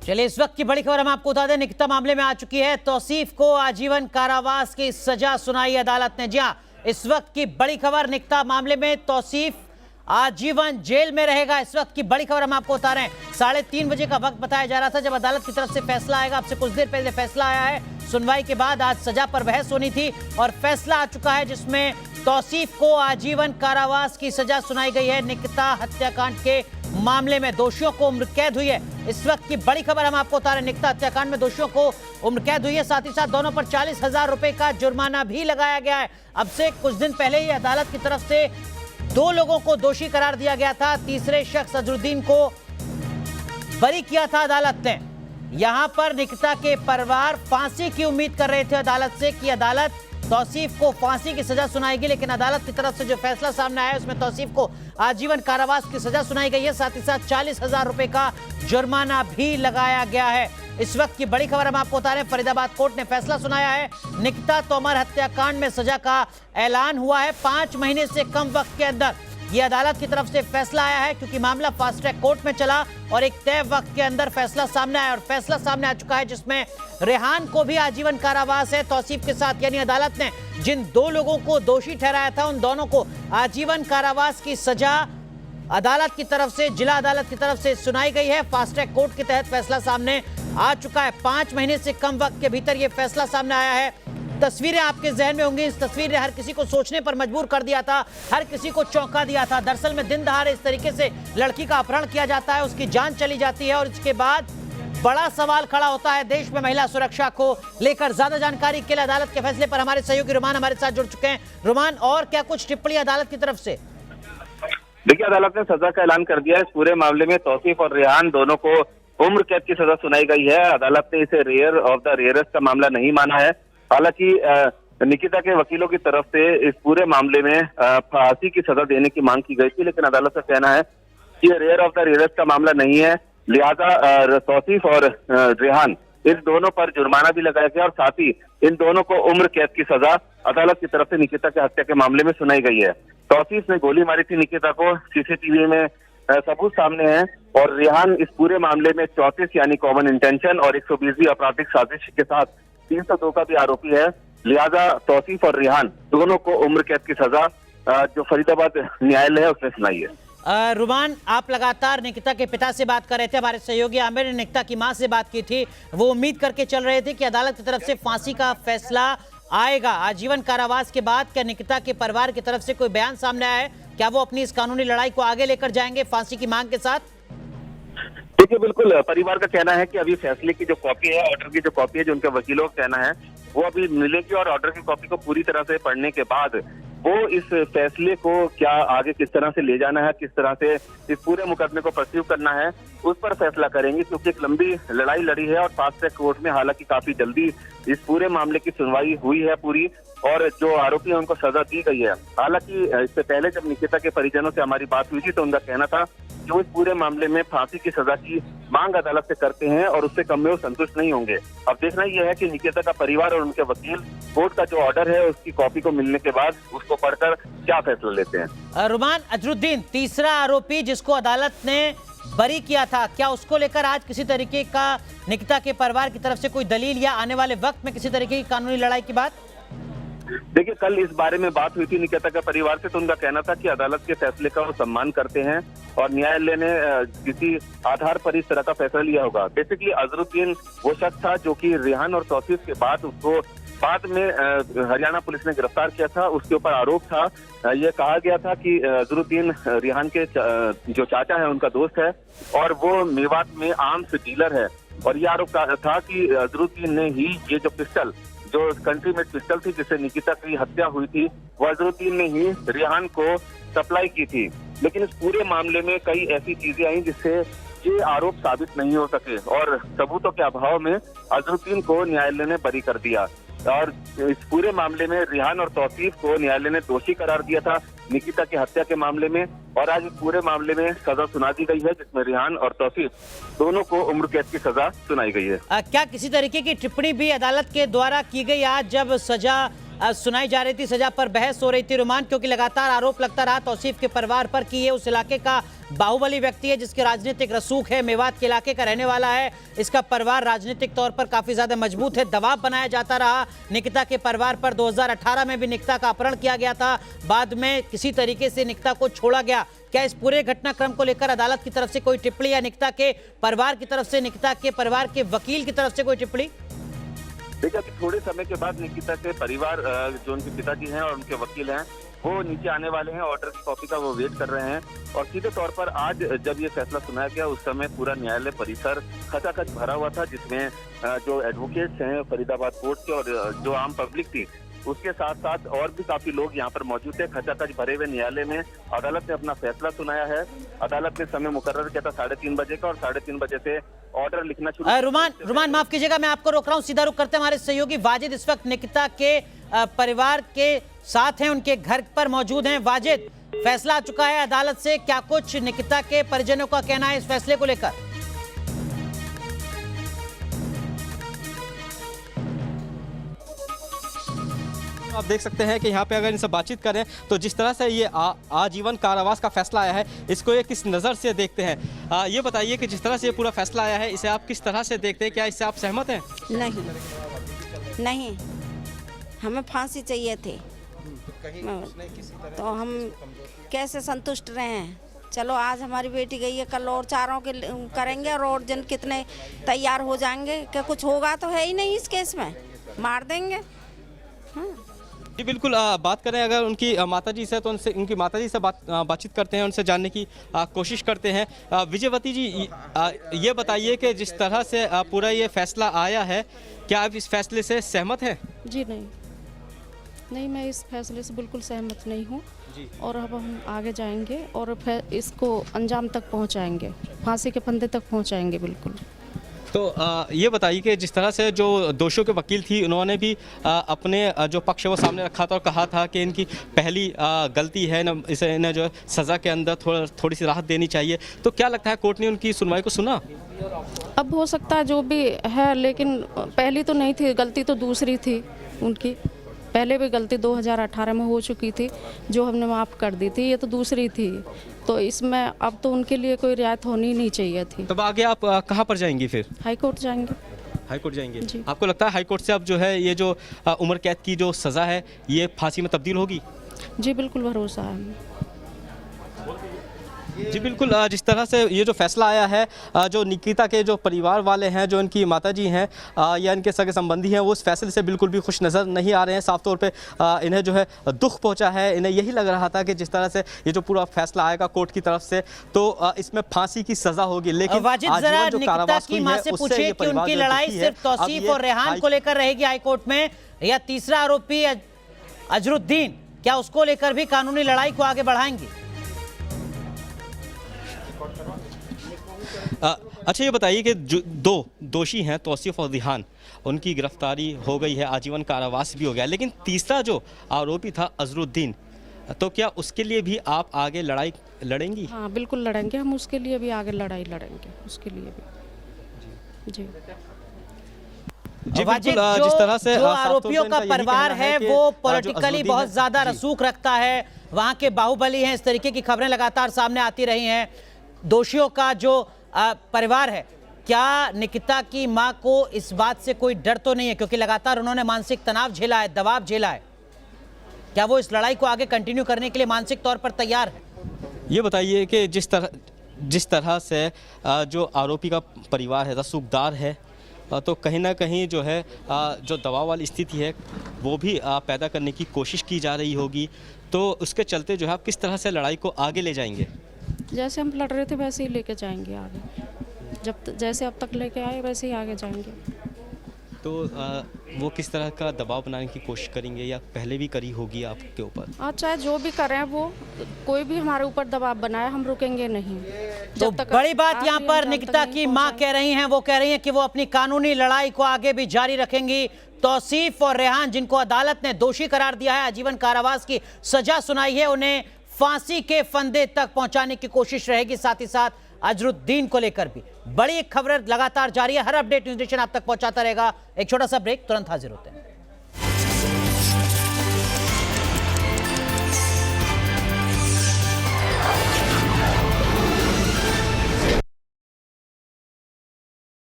चलिए, इस वक्त की बड़ी खबर हम आपको बता दें, निकिता मामले में आ चुकी है। तौसीफ को आजीवन कारावास की सजा सुनाई अदालत ने। जी हां, इस वक्त की बड़ी खबर, निकिता मामले में तौसीफ आजीवन जेल में रहेगा। इस वक्त की बड़ी खबर हम आपको बता रहे हैं। 3:30 बजे का वक्त बताया जा रहा था जब अदालत की तरफ से फैसला आएगा। अब से कुछ देर पहले फैसला आया है। सुनवाई के बाद आज सजा पर बहस होनी थी और फैसला आ चुका है जिसमें तौसीफ को आजीवन कारावास की सजा सुनाई गई है। निकिता हत्याकांड के मामले में दोषियों को उम्र कैद हुई है। इस वक्त की बड़ी खबर हम आपको बता रहे हैं, निकिता हत्याकांड में दोषियों को उम्र कैद हुई है। साथ ही साथ दोनों पर 40,000 रुपए का जुर्माना भी लगाया गया है। अब से कुछ दिन पहले ही अदालत की तरफ से 2 लोगों को दोषी करार दिया गया था। तीसरे शख्स अजरुद्दीन को बरी किया था अदालत ने। यहां पर निकिता के परिवार फांसी की उम्मीद कर रहे थे अदालत से कि अदालत तौसीफ को फांसी की सजा सुनाएगी, लेकिन अदालत की तरफ से जो फैसला सामने आया है उसमें तौसीफ को आजीवन कारावास की सजा सुनाई गई है। साथ ही साथ 40,000 रुपए का जुर्माना भी लगाया गया है। इस वक्त की बड़ी खबर हम आपको बता रहे हैं, फरीदाबाद कोर्ट ने फैसला सुनाया है। निकिता तोमर हत्याकांड में सजा का ऐलान हुआ है 5 महीने से कम वक्त के अंदर। यह अदालत की तरफ से फैसला आया है क्योंकि मामला फास्ट ट्रैक कोर्ट में चला और एक तय वक्त के अंदर फैसला सामने आया और फैसला सामने आ चुका है जिसमें रेहान को भी आजीवन कारावास है तौसीफ के साथ। यानी अदालत ने जिन 2 लोगों को दोषी ठहराया था उन दोनों को आजीवन कारावास की सजा अदालत की तरफ से, जिला अदालत की तरफ से सुनाई गई है। फास्ट ट्रैक कोर्ट के तहत फैसला सामने आ चुका है। 5 महीने से कम वक्त के भीतर यह फैसला सामने आया है। तस्वीरें आपके जहन में होंगी। इस तस्वीर ने हर किसी को सोचने पर मजबूर कर दिया था, हर किसी को चौंका दिया था। दरअसल में दिन दहाड़े इस तरीके से लड़की का अपहरण किया जाता है, उसकी जान चली जाती है और इसके बाद बड़ा सवाल खड़ा होता है देश में महिला सुरक्षा को लेकर। ज्यादा जानकारी के लिए अदालत के फैसले पर हमारे सहयोगी रुमान हमारे साथ जुड़ चुके हैं। रुमान, और क्या कुछ टिप्पणी अदालत की तरफ से? देखिए, अदालत ने सजा का ऐलान कर दिया है। इस पूरे मामले में तौसीफ और रेहान दोनों को उम्र कैद की सजा सुनाई गई है। अदालत ने इसे रेयर ऑफ द रेयरेस्ट का मामला नहीं माना है। हालांकि निकिता के वकीलों की तरफ से इस पूरे मामले में फांसी की सजा देने की मांग की गई थी, लेकिन अदालत का कहना है कि ये रेयर ऑफ द रेयरेस्ट का मामला नहीं है, लिहाजा तौसीफ और रेहान इन दोनों पर जुर्माना भी लगाया गया और साथ ही इन दोनों को उम्र कैद की सजा अदालत की तरफ से निकिता के हत्या के मामले में सुनाई गई है। तौसीफ ने गोली मारी थी निकिता को, सीसीटीवी में सबूत सामने है और रेहान इस पूरे मामले में 34 यानी कॉमन इंटेंशन और 120वीं आपराधिक साजिश के साथ 302 का भी आरोपी है। लिहाजा तौसीफ और रेहान दोनों को उम्र कैद की सजा जो फरीदाबाद न्यायालय है उसने सुनाई है। रुमान, आप लगातार निकिता के पिता से बात कर रहे थे। हमारे सहयोगी आमिर ने निकिता की मां से बात की थी। वो उम्मीद करके चल रहे थे कि अदालत की तरफ से फांसी का फैसला आएगा आजीवन कारावास के बाद। क्या निकिता के परिवार की तरफ से कोई बयान सामने आया है? क्या वो अपनी इस कानूनी लड़ाई को आगे लेकर जाएंगे फांसी की मांग के साथ? देखिए, बिल्कुल परिवार का कहना है कि अभी फैसले की जो कॉपी है, ऑर्डर की जो कॉपी है, जो उनके वकीलों का कहना है वो अभी मिलेगी और ऑर्डर की कॉपी को पूरी तरह से पढ़ने के बाद वो इस फैसले को क्या आगे किस तरह से ले जाना है, किस तरह से इस पूरे मुकदमे को परस्यू करना है, उस पर फैसला करेंगे। क्योंकि एक लंबी लड़ाई लड़ी है और फास्ट ट्रैक कोर्ट में हालांकि काफी जल्दी इस पूरे मामले की सुनवाई हुई है पूरी और जो आरोपी है उनको सजा दी गई है। हालांकि इससे पहले जब निकिता के परिजनों से हमारी बात हुई थी तो उनका कहना था कि वो इस पूरे मामले में फांसी की सजा की मांग अदालत से करते हैं और उससे कम में वो संतुष्ट नहीं होंगे। अब देखना यह है कि निकिता का परिवार और उनके वकील कोर्ट का जो ऑर्डर है उसकी कॉपी को मिलने के बाद उसको पढ़कर क्या फैसला लेते हैं। रुमान, अजरुद्दीन तीसरा आरोपी जिसको अदालत ने बरी किया था, क्या उसको लेकर आज किसी तरीके का निकिता के परिवार की तरफ से कोई दलील या आने वाले वक्त में किसी तरीके की कानूनी लड़ाई की बात? देखिए, कल इस बारे में बात हुई थी निकिता के परिवार से, तो उनका कहना था कि अदालत के फैसले का वो सम्मान करते हैं और न्यायालय ने किसी आधार पर इस तरह का फैसला लिया होगा। बेसिकली अजरुद्दीन वो शख्स था जो कि रेहान और तौसीफ के बाद उसको बाद में हरियाणा पुलिस ने गिरफ्तार किया था। उसके ऊपर आरोप था, यह कहा गया था कि अजरुद्दीन रेहान के जो चाचा है उनका दोस्त है और वो मेवात में आर्म्स डीलर है और यह आरोप था कि अजरुद्दीन ने ही ये जो पिस्टल, जो कंट्री मेड पिस्टल थी जिससे निकिता की हत्या हुई थी, वो अजरुद्दीन ने ही रेहान को सप्लाई की थी। लेकिन इस पूरे मामले में कई ऐसी चीजें आई जिससे ये आरोप साबित नहीं हो सके और सबूतों के अभाव में अजरुद्दीन को न्यायालय ने बरी कर दिया और इस पूरे मामले में रेहान और तौसीफ को न्यायालय ने दोषी करार दिया था निकिता की हत्या के मामले में और आज इस पूरे मामले में सजा सुना दी गई है जिसमें रेहान और तौसीफ दोनों को उम्र कैद की सजा सुनाई गई है। क्या किसी तरीके की टिप्पणी भी अदालत के द्वारा की गई आज जब सजा सुनाई जा रही थी, सजा पर बहस हो रही थी रुमान, क्योंकि लगातार आरोप लगता रहा तौसीफ के परिवार पर कि ये उस इलाके का बाहुबली व्यक्ति है जिसके राजनीतिक रसूख है, मेवात के इलाके का रहने वाला है, इसका परिवार राजनीतिक तौर पर काफी ज्यादा मजबूत है। दबाव बनाया जाता रहा निकिता के परिवार पर। 2018 में भी निकिता का अपहरण किया गया था, बाद में किसी तरीके से निकिता को छोड़ा गया। क्या इस पूरे घटनाक्रम को लेकर अदालत की तरफ से कोई टिप्पणी या निकिता के परिवार की तरफ से, निकिता के परिवार के वकील की तरफ से कोई टिप्पणी? देखिए, अभी थोड़े समय के बाद निकिता के परिवार, जो उनके पिताजी हैं और उनके वकील हैं, वो नीचे आने वाले हैं। ऑर्डर की कॉपी का वो वेट कर रहे हैं। और सीधे तौर पर आज जब ये फैसला सुनाया गया, उस समय पूरा न्यायालय परिसर खचाखच भरा हुआ था, जिसमें जो एडवोकेट्स हैं फरीदाबाद कोर्ट के और जो आम पब्लिक थी, उसके साथ साथ और भी काफी लोग यहाँ पर मौजूद थे। खचाखच भरे हुए न्यायालय में अदालत ने अपना फैसला सुनाया है। अदालत ने समय मुकर्रर किया था 3:30 बजे का, और 3:30 बजे से ऑर्डर लिखना शुरू। रुमान माफ कीजिएगा, मैं आपको रोक रहा हूँ, सीधा रुक करते हैं। हमारे सहयोगी वाजिद इस वक्त निकिता के परिवार के साथ हैं, उनके घर पर मौजूद हैं। वाजिद, फैसला आ चुका है अदालत से, क्या कुछ निकिता के परिजनों का कहना है इस फैसले को लेकर? आप देख सकते हैं कि यहाँ पे अगर इनसे बातचीत करें तो जिस तरह से ये आजीवन कारावास का फैसला आया है, इसको ये किस नज़र से देखते हैं? ये बताइए कि जिस तरह से ये पूरा फैसला आया है, इसे आप किस तरह से देखते हैं? क्या इससे आप सहमत हैं? नहीं, हमें फांसी चाहिए थी, तो हम कैसे संतुष्ट रहे हैं? चलो आज हमारी बेटी गई है, कल और चारों के करेंगे, और जन कितने तैयार हो जाएंगे? क्या कुछ होगा तो है ही नहीं इस केस में, मार देंगे। हाँ जी बिल्कुल। बात करें अगर उनकी माताजी से, तो उनसे, उनकी माताजी से बातचीत करते हैं, उनसे जानने की कोशिश करते हैं। विजयवती जी, ये बताइए कि जिस तरह से पूरा ये फैसला आया है, क्या आप इस फैसले से सहमत हैं? जी नहीं, मैं इस फैसले से बिल्कुल सहमत नहीं हूँ। और अब हम आगे जाएंगे और फिर इसको अंजाम तक पहुँचाएंगे, फांसी के फंदे तक पहुँचाएंगे बिल्कुल। तो ये बताइए कि जिस तरह से जो दोषियों के वकील थी, उन्होंने भी अपने जो पक्ष है वो सामने रखा था और कहा था कि इनकी पहली गलती है, न इसे इन्हें जो सज़ा के अंदर थोड़ी सी राहत देनी चाहिए। तो क्या लगता है कोर्ट ने उनकी सुनवाई को सुना? अब हो सकता है जो भी है, लेकिन पहली तो नहीं थी गलती, तो दूसरी थी उनकी। पहले भी गलती 2018 में हो चुकी थी, जो हमने माफ़ कर दी थी, ये तो दूसरी थी। तो इसमें अब तो उनके लिए कोई रियायत होनी नहीं चाहिए थी। तब आगे आप कहाँ पर जाएंगी फिर? हाई कोर्ट जाएंगे। हाई कोर्ट जाएंगे जी। आपको लगता है हाई कोर्ट से अब जो है ये जो उम्र कैद की जो सज़ा है, ये फांसी में तब्दील होगी? जी बिल्कुल, भरोसा है हमें। जी बिल्कुल। जिस तरह से ये जो फैसला आया है, जो निकिता के जो परिवार वाले हैं, जो इनकी माताजी हैं या इनके सगे संबंधी हैं, वो इस फैसले से बिल्कुल भी खुश नज़र नहीं आ रहे हैं। साफ तौर पे इन्हें जो है दुख पहुंचा है। इन्हें यही लग रहा था कि जिस तरह से ये जो पूरा फैसला आएगा कोर्ट की तरफ से, तो इसमें फांसी की सज़ा होगी। लेकिन जरा निकिता की मां से पूछिए कि उनकी लड़ाई सिर्फ तौसीफ और रेहान को लेकर रहेगी हाईकोर्ट में, या तीसरा आरोपी अजरुद्दीन, क्या उसको लेकर भी कानूनी लड़ाई को आगे बढ़ाएंगी? अच्छा, ये बताइए कि जो दो दोषी हैं तौसीफ और रिहान, उनकी गिरफ्तारी हो गई है, आजीवन कारावास भी हो गया, लेकिन तीसरा जो आरोपी था अजरुद्दीन, तो क्या उसके लिए भी आप आगे लड़ाई लड़ेंगी? हाँ बिल्कुल लड़ेंगे, हम उसके लिए भी आगे लड़ाई लड़ेंगे, उसके लिए भी। जी वाजिद, जिस तरह से जो आरोपियों का परिवार है वो पॉलिटिकली बहुत ज्यादा रसूख रखता है, वहां के बाहुबली हैं, इस तरीके की खबरें लगातार सामने आती रही हैं। दोषियों का जो परिवार है, क्या निकिता की मां को इस बात से कोई डर तो नहीं है, क्योंकि लगातार उन्होंने मानसिक तनाव झेला है, दबाव झेला है? क्या वो इस लड़ाई को आगे कंटिन्यू करने के लिए मानसिक तौर पर तैयार है? ये बताइए कि जिस तरह से जो आरोपी का परिवार है रसूखदार है, तो कहीं ना कहीं जो है जो दबाव वाली स्थिति है वो भी पैदा करने की कोशिश की जा रही होगी। तो उसके चलते जो है आप किस तरह से लड़ाई को आगे ले जाएंगे? जैसे हम लड़ रहे थे वैसे ही लेके जाएंगे आगे, जैसे अब तक लेके आए वैसे ही आगे जाएंगे। तो वो किस तरह का दबाव बनाने की कोशिश करेंगे, या पहले भी करी होगी आपके ऊपर? चाहे जो भी करें, वो कोई भी हमारे ऊपर दबाव बनाए, हम रुकेंगे नहीं। तो बड़ी बात यहाँ पर निकिता की मां कह रही हैं, वो कह रही हैं कि वो अपनी कानूनी लड़ाई को आगे भी जारी रखेंगी। तौसीफ और रेहान, जिनको अदालत ने दोषी करार दिया है, आजीवन कारावास की सजा सुनाई है, उन्हें फांसी के फंदे तक पहुंचाने की कोशिश रहेगी। साथ ही साथ अजरुद्दीन को लेकर भी बड़ी एक खबर लगातार जारी है। हर अपडेट न्यूज़ नेशन आप तक पहुंचाता रहेगा। एक छोटा सा ब्रेक, तुरंत हाजिर होते हैं।